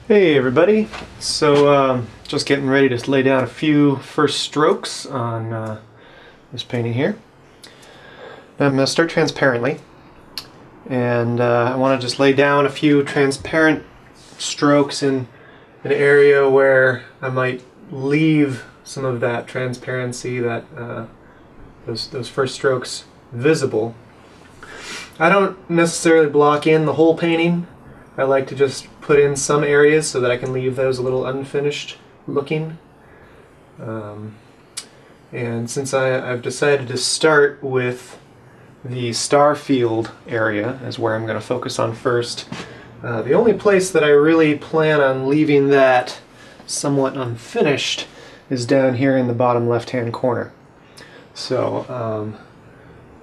Hey everybody, so just getting ready to lay down a few first strokes on this painting here. I'm going to start transparently, and I want to just lay down a few transparent strokes in an area where I might leave some of that transparency, that those first strokes visible. I don't necessarily block in the whole painting. I like to just put in some areas so that I can leave those a little unfinished looking. And since I've decided to start with the star field area as where I'm going to focus on first, the only place that I really plan on leaving that somewhat unfinished is down here in the bottom left hand corner. So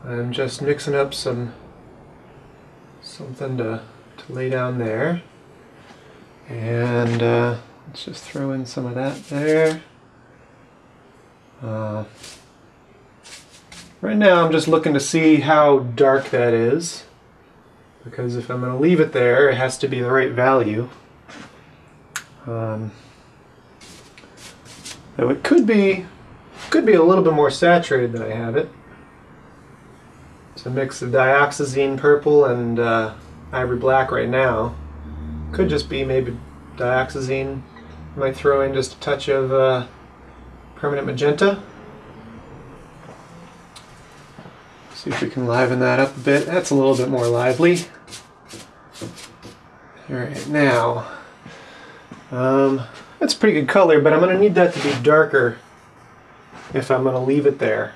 I'm just mixing up something to lay down there, and let's just throw in some of that there. Right now I'm just looking to see how dark that is, because if I'm going to leave it there, it has to be the right value. Though it could be a little bit more saturated than I have it. It's a mix of dioxazine purple and ivory black right now. Could just be maybe dioxazine. I might throw in just a touch of permanent magenta. See if we can liven that up a bit. That's a little bit more lively. Alright, now that's a pretty good color, but I'm going to need that to be darker if I'm going to leave it there,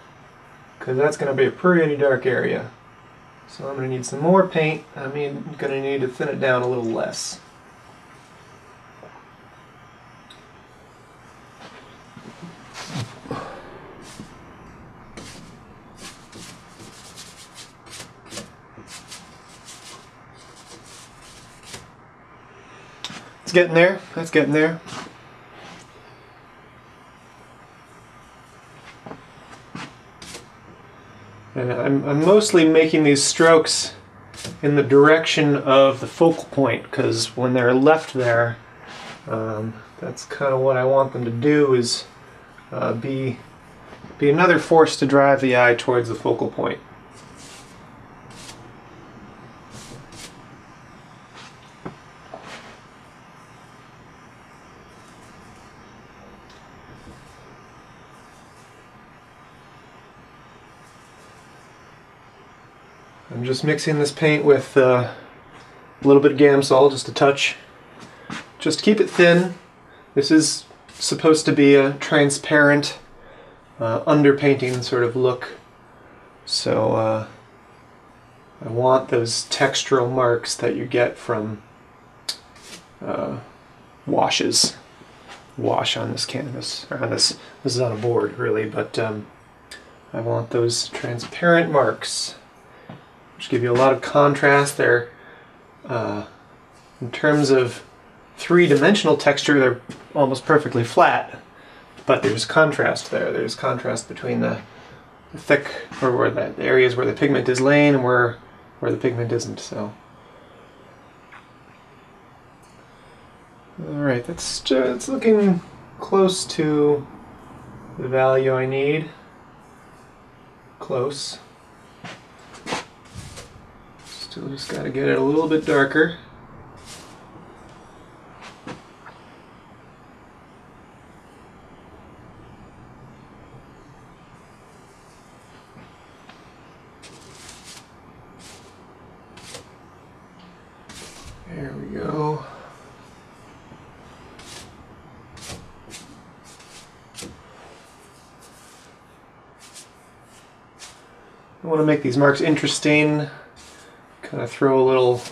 because that's going to be a pretty dark area. So I'm going to need some more paint. I'm going to need to thin it down a little less. It's getting there. That's getting there. And I'm mostly making these strokes in the direction of the focal point, because when they're left there, that's kind of what I want them to do, is be another force to drive the eye towards the focal point. I'm just mixing this paint with a little bit of Gamsol, just a touch. Just keep it thin. This is supposed to be a transparent underpainting sort of look. So I want those textural marks that you get from washes. Wash on this canvas, or on this is on a board really, but I want those transparent marks, which give you a lot of contrast. They're, in terms of three-dimensional texture, they're almost perfectly flat, but there's contrast there. There's contrast between the thick, or where the areas where the pigment is laying and where the pigment isn't. So, all right, that's it's looking close to the value I need. Close. Still just got to get it a little bit darker. There we go. I want to make these marks interesting. Kind of throw a little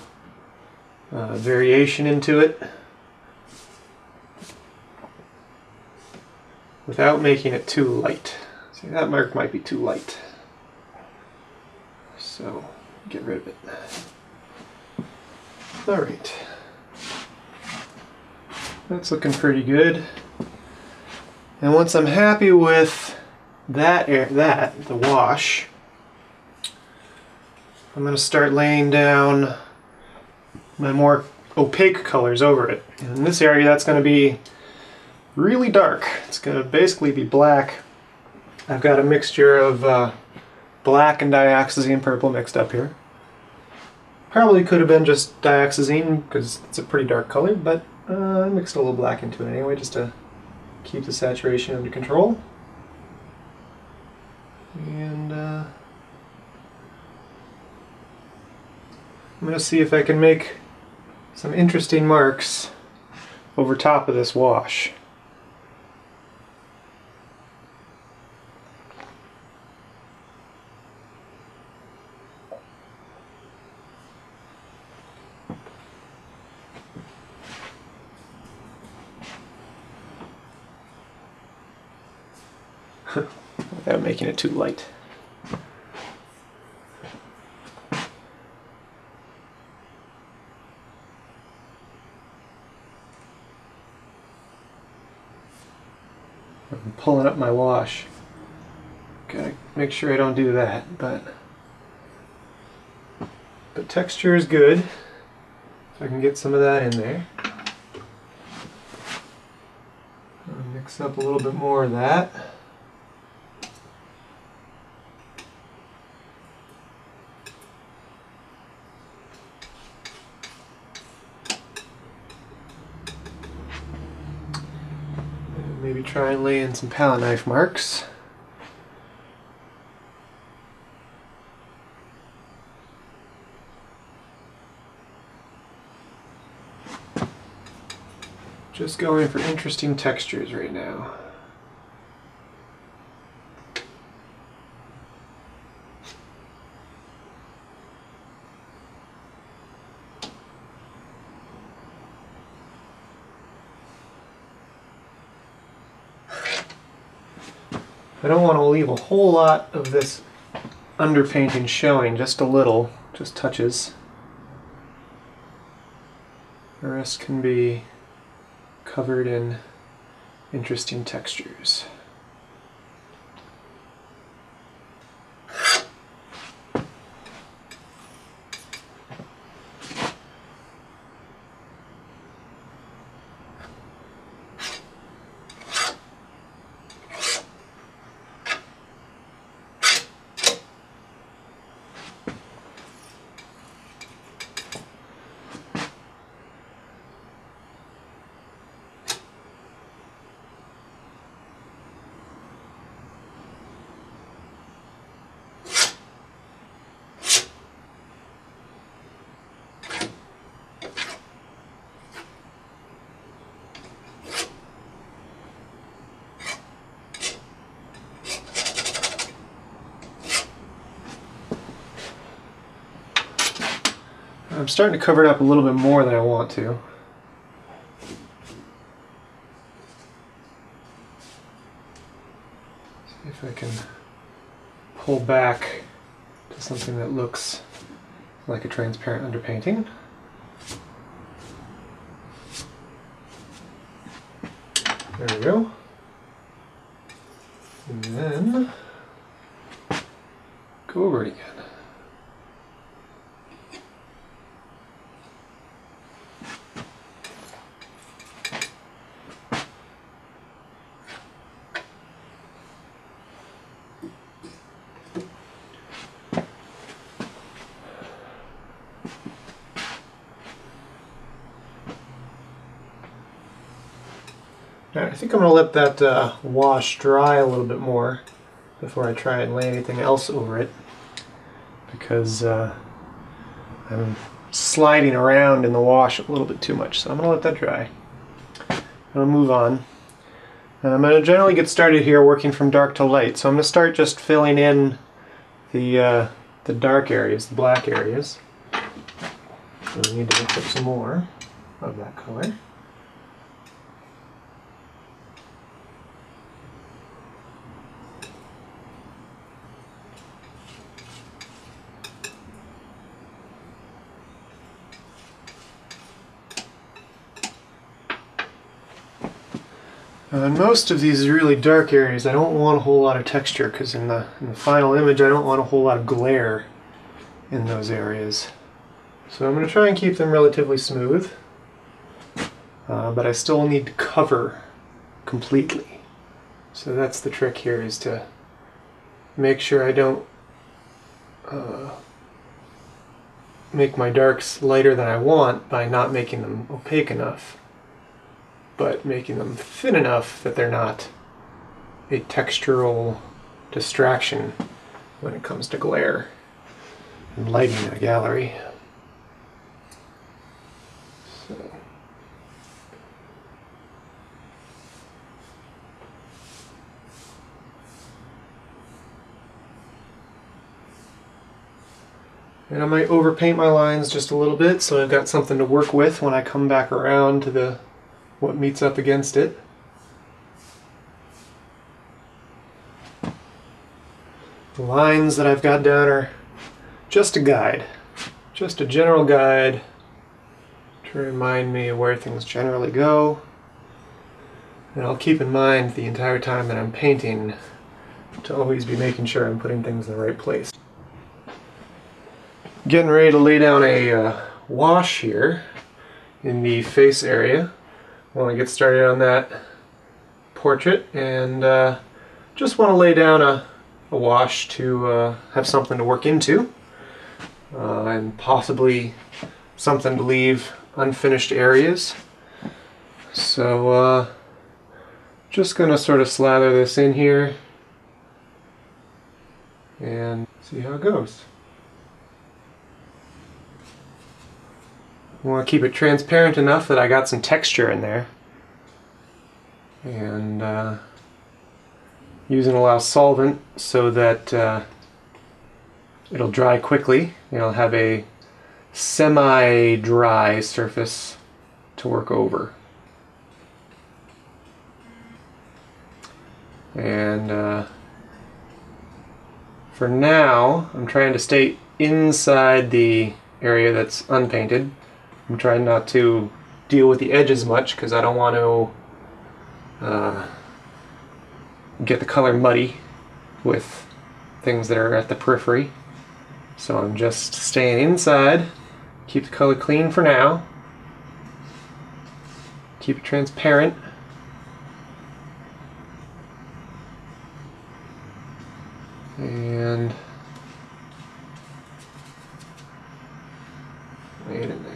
variation into it without making it too light. See, that mark might be too light, so get rid of it. Alright, that's looking pretty good. And once I'm happy with the wash, I'm going to start laying down my more opaque colors over it. And in this area, that's going to be really dark. It's going to basically be black. I've got a mixture of black and dioxazine purple mixed up here. Probably could have been just dioxazine because it's a pretty dark color, but I mixed a little black into it anyway just to keep the saturation under control. And I'm going to see if I can make some interesting marks over top of this wash. Without making it too light. I'm pulling up my wash. Gotta make sure I don't do that, but the texture is good. So I can get some of that in there. I'll mix up a little bit more of that. Maybe try and lay in some palette knife marks. Just going for interesting textures right now. I don't want to leave a whole lot of this underpainting showing, just a little, just touches. The rest can be covered in interesting textures. I'm starting to cover it up a little bit more than I want to. See if I can pull back to something that looks like a transparent underpainting. There we go. And then go over it again. I think I'm going to let that wash dry a little bit more before I try and lay anything else over it, because I'm sliding around in the wash a little bit too much, so I'm going to let that dry. I'll move on. I'm going to generally get started here working from dark to light, so I'm going to start just filling in the dark areas, the black areas. So we need to mix up some more of that color. In most of these really dark areas, I don't want a whole lot of texture, because in the final image I don't want a whole lot of glare in those areas. So I'm going to try and keep them relatively smooth. but I still need to cover completely. So that's the trick here, is to make sure I don't make my darks lighter than I want by not making them opaque enough, but making them thin enough that they're not a textural distraction when it comes to glare and lighting a gallery. So. And I might overpaint my lines just a little bit so I've got something to work with when I come back around to what meets up against it. The lines that I've got down are just a guide, just a general guide to remind me of where things generally go. And I'll keep in mind the entire time that I'm painting to always be making sure I'm putting things in the right place. Getting ready to lay down a wash here in the face area. I want to get started on that portrait, and just want to lay down a wash to have something to work into, and possibly something to leave unfinished areas. So just going to sort of slather this in here and see how it goes. I want to keep it transparent enough that I got some texture in there, and using a lot of solvent so that it'll dry quickly. It'll have a semi-dry surface to work over. And for now, I'm trying to stay inside the area that's unpainted. I'm trying not to deal with the edges much because I don't want to get the color muddy with things that are at the periphery. So I'm just staying inside, keep the color clean for now, keep it transparent. And lay it in there.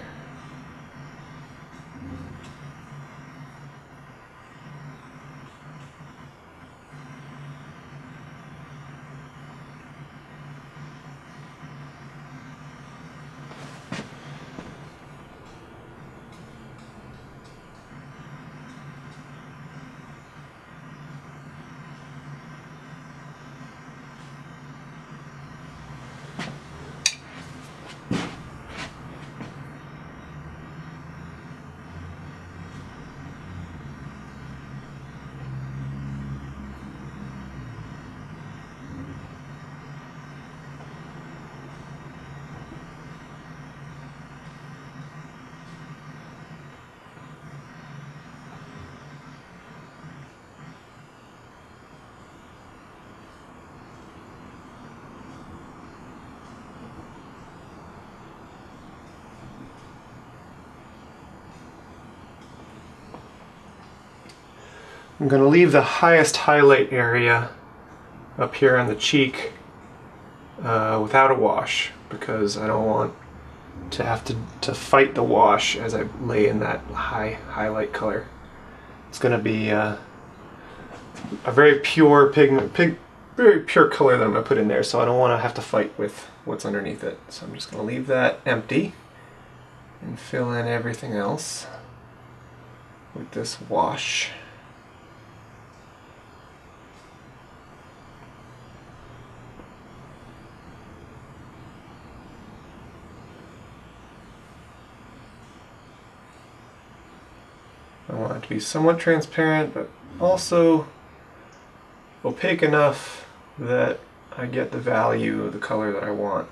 I'm going to leave the highest highlight area up here on the cheek without a wash, because I don't want to have to fight the wash as I lay in that high highlight color. It's going to be a very pure very pure color that I'm going to put in there, so I don't want to have to fight with what's underneath it. So I'm just going to leave that empty and fill in everything else with this wash. I want it to be somewhat transparent, but also opaque enough that I get the value of the color that I want.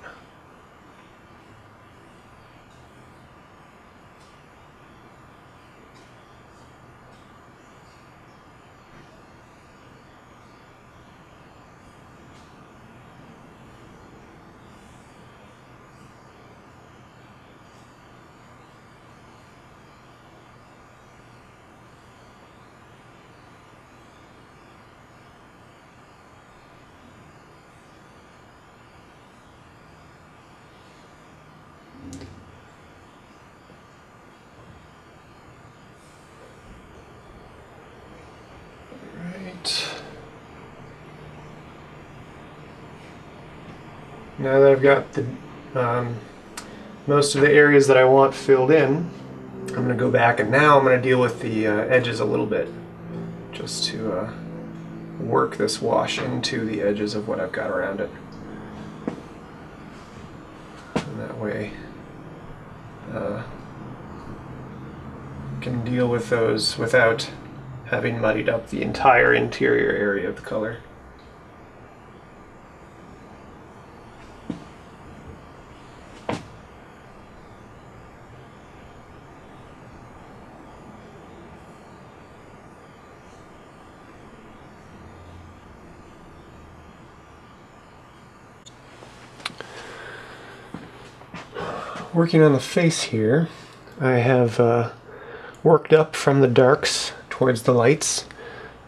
Now that I've got the most of the areas that I want filled in, I'm going to go back and now I'm going to deal with the edges a little bit, just to work this wash into the edges of what I've got around it. And that way I can deal with those without having muddied up the entire interior area of the color. Working on the face here, I have worked up from the darks towards the lights,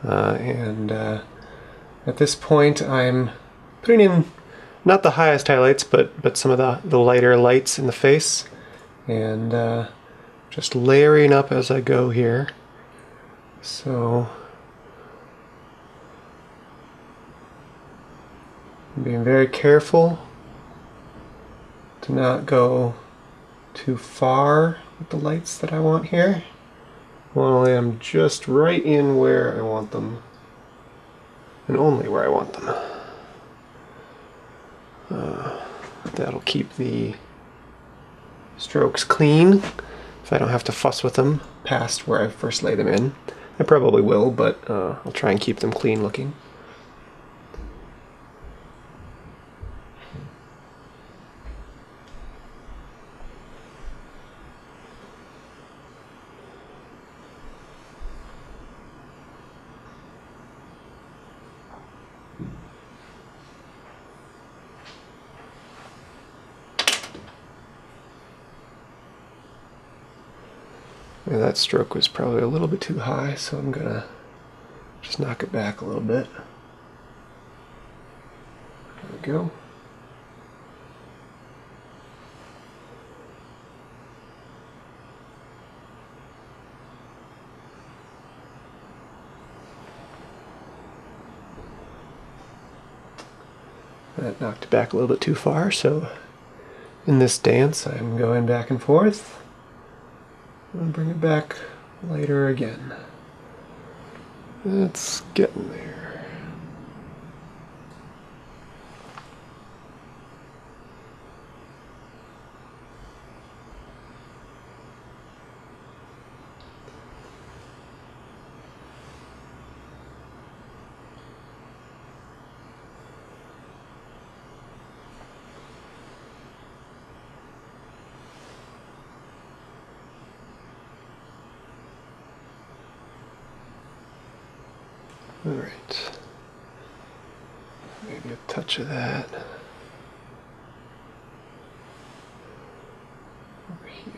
and at this point I'm putting in not the highest highlights, but some of the lighter lights in the face, and just layering up as I go here. So I'm being very careful to not go too far with the lights that I want here. Well, I'm just right in where I want them, and only where I want them. That'll keep the strokes clean if I don't have to fuss with them past where I first lay them in. I probably will, but I'll try and keep them clean looking. Yeah, that stroke was probably a little bit too high, so I'm gonna just knock it back a little bit. There we go. That knocked it back a little bit too far, so in this dance I'm going back and forth. And bring it back lighter again. It's getting there. All right, maybe a touch of that over here.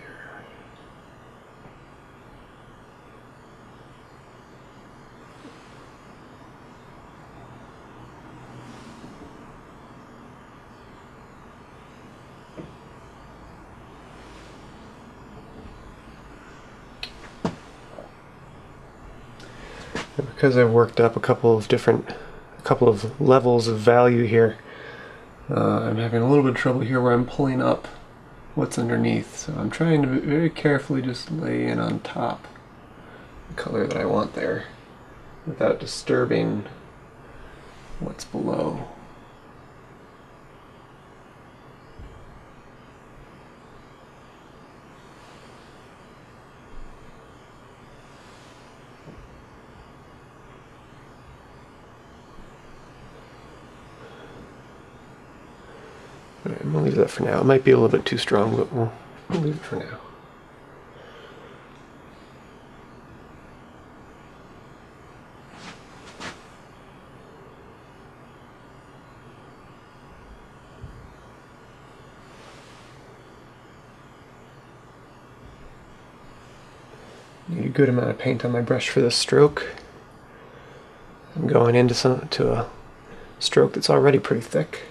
And because I've worked up a couple of levels of value here, I'm having a little bit of trouble here where I'm pulling up what's underneath. So I'm trying to very carefully just lay in on top the color that I want there without disturbing what's below. Alright, I'm going to leave that for now. It might be a little bit too strong, but we'll leave it for now. Need a good amount of paint on my brush for this stroke. I'm going into a stroke that's already pretty thick.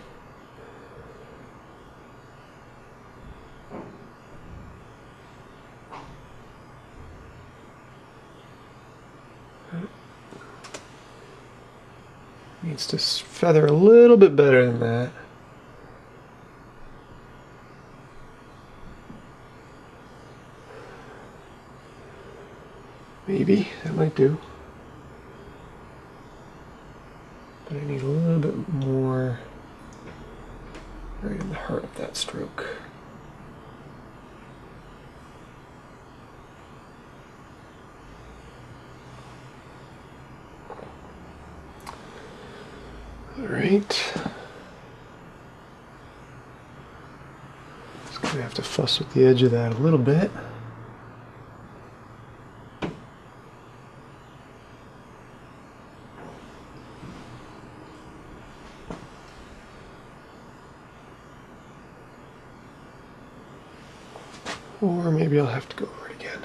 Needs to feather a little bit better than that. Maybe that might do. But I need a little bit more right in the heart of that stroke. All right. Just gonna have to fuss with the edge of that a little bit. Or maybe I'll have to go over it again.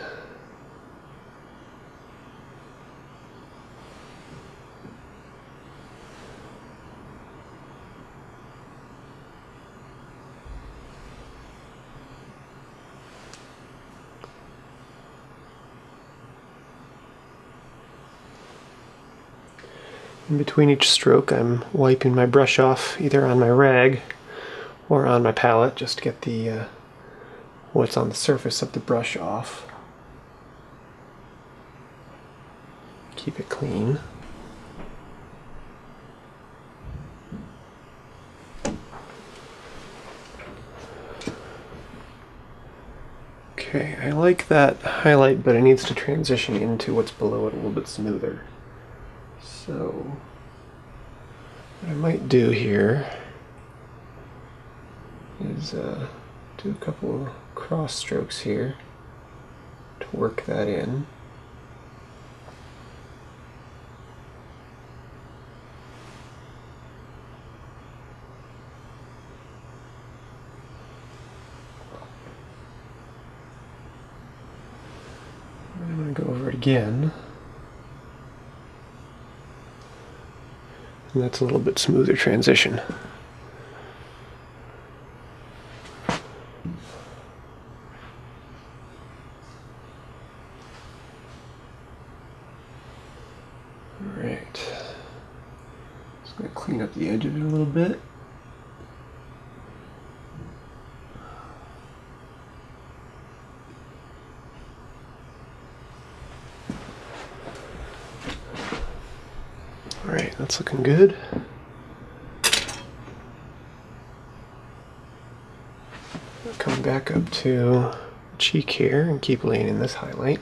In between each stroke, I'm wiping my brush off either on my rag or on my palette just to get the what's on the surface of the brush off. Keep it clean. Okay, I like that highlight, but it needs to transition into what's below it a little bit smoother. So, what I might do here is do a couple of cross strokes here to work that in. I'm going to go over it again. And that's a little bit smoother transition. Alright. Just going to clean up the edge of it a little bit. Alright, that's looking good. I'll come back up to cheek here and keep laying in this highlight.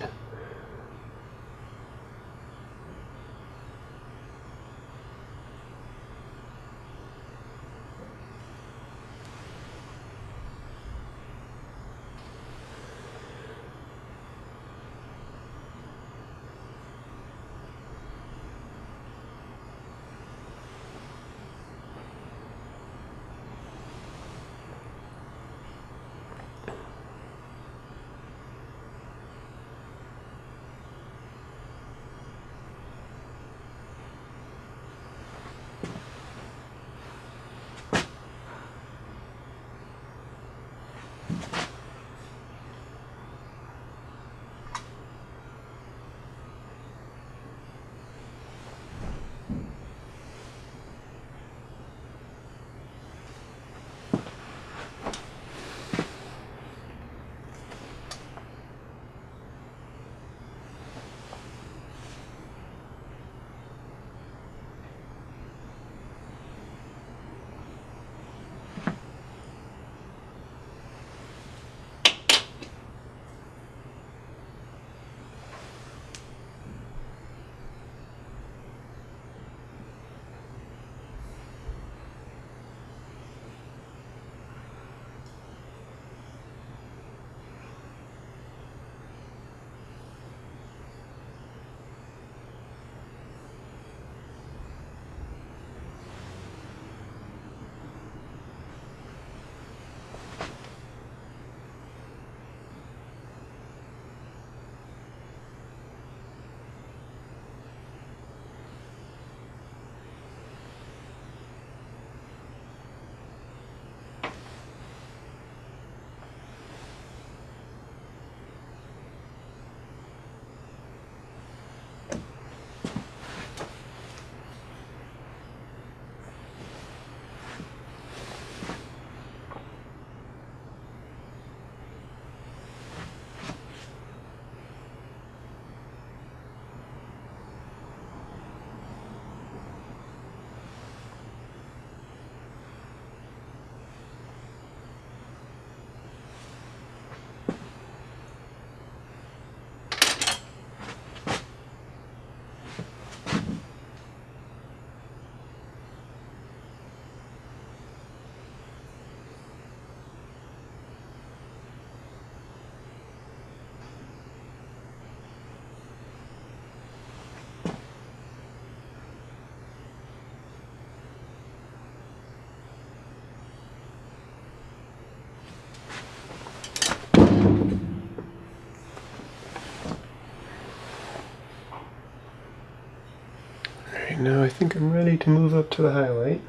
Okay, now I think I'm ready to move up to the highlight.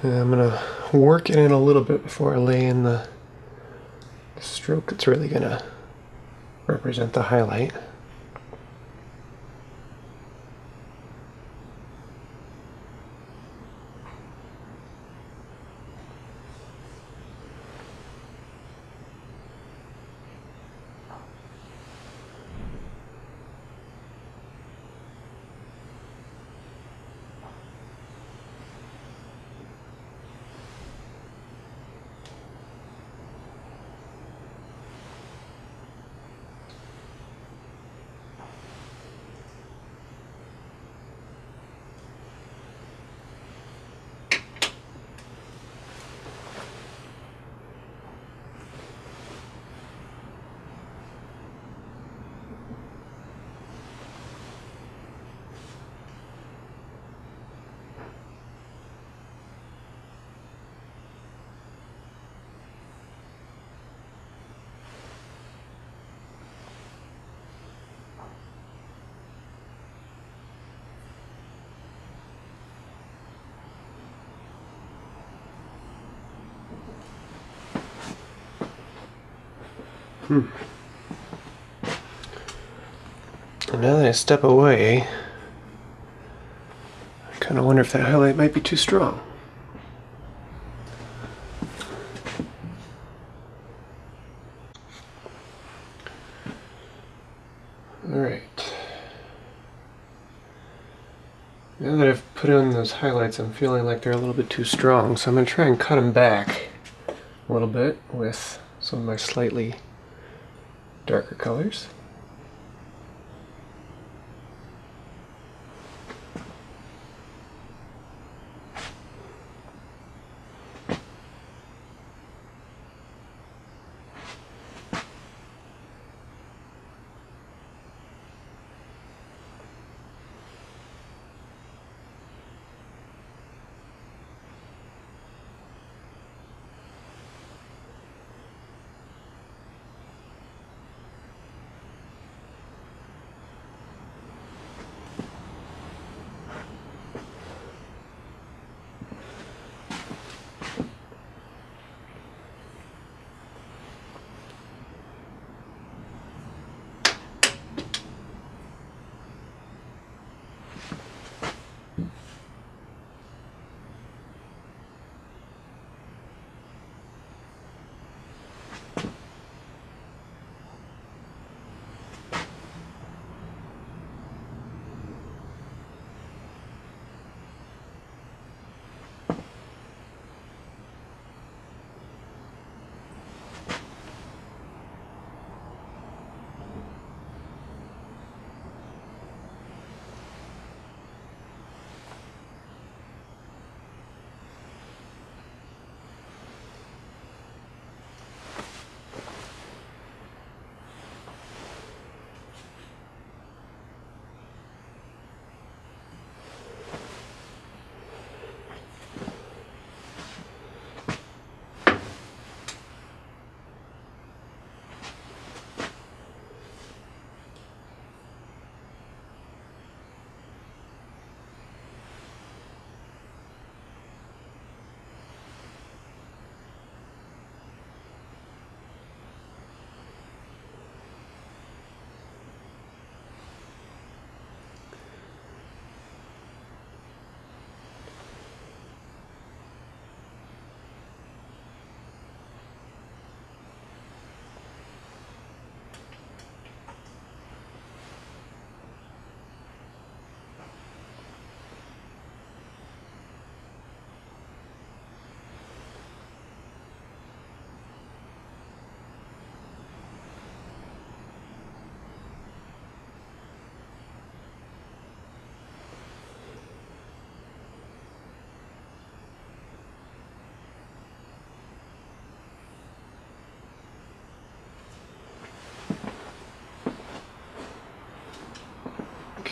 And I'm going to work it in a little bit before I lay in the stroke that's really going to represent the highlight. And now that I step away, I kind of wonder if that highlight might be too strong. Alright. Now that I've put in those highlights, I'm feeling like they're a little bit too strong, so I'm going to try and cut them back a little bit with some of my slightly darker colors.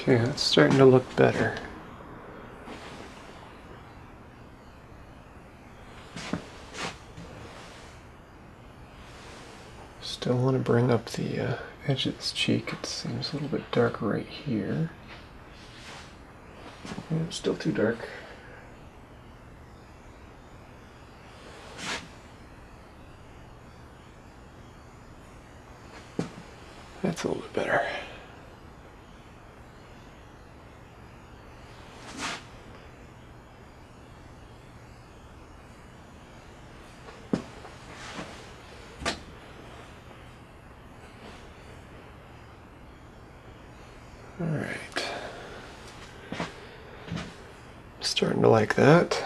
Okay, that's starting to look better. Still want to bring up the edge of this cheek. It seems a little bit dark right here. Yeah, it's still too dark. That's a little bit better. All right. Starting to like that.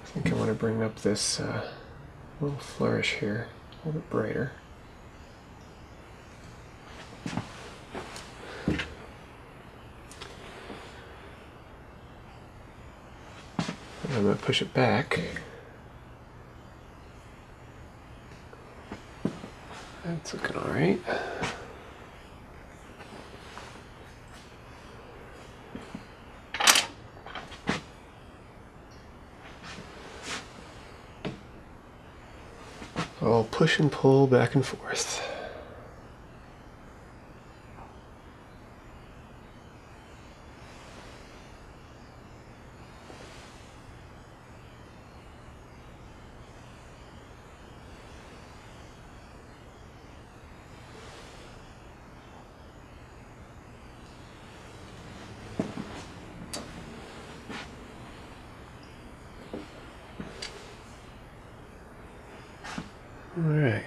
I think I want to bring up this little flourish here a little bit brighter. And I'm going to push it back. That's looking all right. I'll push and pull back and forth. All right.